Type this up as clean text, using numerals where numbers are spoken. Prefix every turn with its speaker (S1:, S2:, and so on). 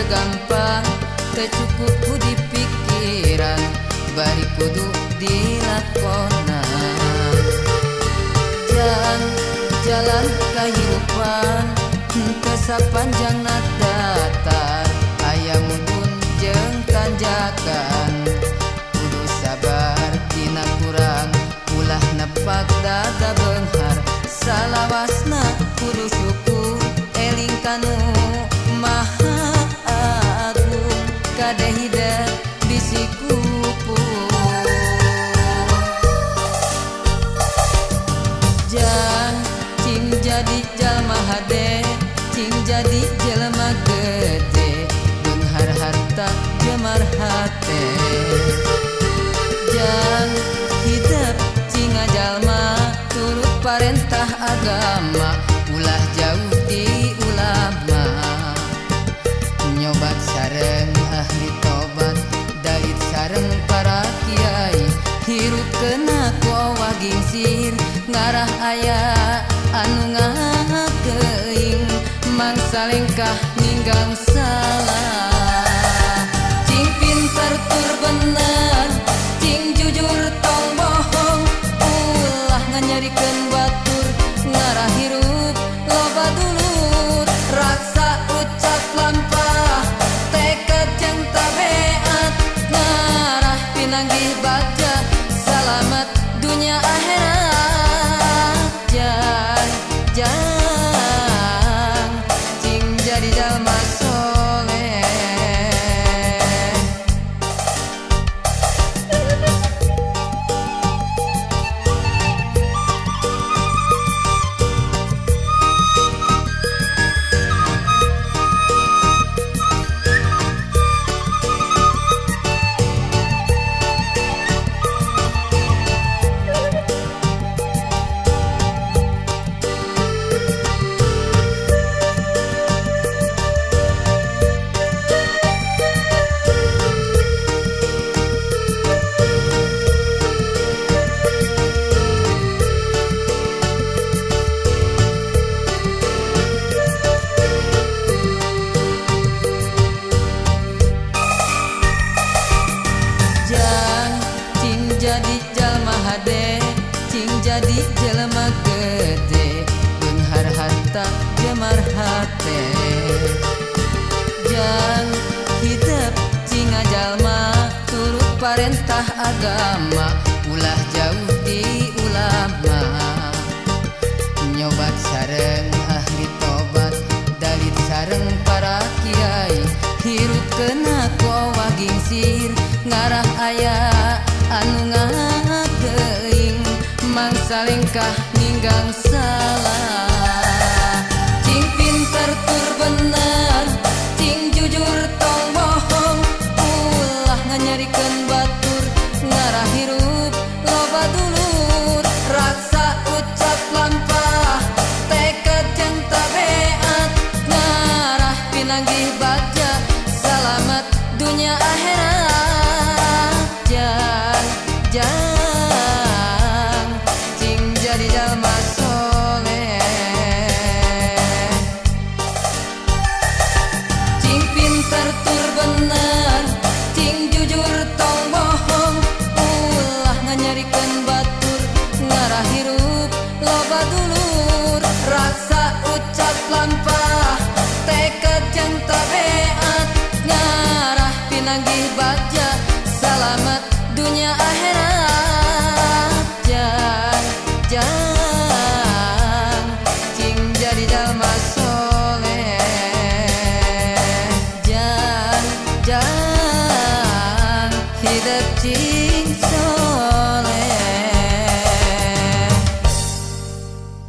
S1: gampang tercukup di pikiran bari kudu dilakonan. Jalan kehidupan teu sapanjang datar, aya mudun jeung tanjakan. Kudu sabar dina kurang, ulah nepak dada beunghar. Salawasna kudu syukur eling kanu Maha Agung, kadeh hideung bisi kupung. Jang cing jadi jalma hade, cing jadi jelema gede, beunghar harta jemar hate. Jang hidup cing jalma turut parentah agama, ulah jauh di ulama. Nyobat sareng ahli tobat, dalit sareng para kiai, hirup kena ku awah gingsir, ngarah aya anu ngakeing, mangsa lengkah ninggang salah. Cing pinter tur bener, cing jujur tong bohong, ulah nganyarikeun batur, ngarah hirup loba dulur. Raksa ucap lampah, tekad jeung tabeat, ngarah pinanggih baja, salamet dunia akhirat. Jang cing jadi jalma soleh. Jadi jalma hade, cing jadi jelema gede, beunghar harta jemar hate. Jang hidup cing jalma turut parentah agama, ulah jauh di ulama. Nyobat sareng ahli tobat, dalit sareng para kiai, hirup kena ku awah gingsir, ngarah aya anu ngakeing, mangsa lengkah ninggang salah. Cing pinter tur bener, cing jujur tong bohong, ulah nganyarikeun batur, ngarah hirup loba dulur. Raksa ucap lampah, tekad jeung tabeat, ngarah pinanggih baja, salamet dunia akhirat. Jang cing jadi jalma soleh. Cing pinter tur bener, cing jujur tong bohong, ulah nganyarikeun batur, ngarah hirup loba dulur. Raksa ucap lampah, tekad jeung tabeat, ngarah pinanggih baja, salamet dunia akhirat. Jang cing jadi jalma soleh. Jang hidup cing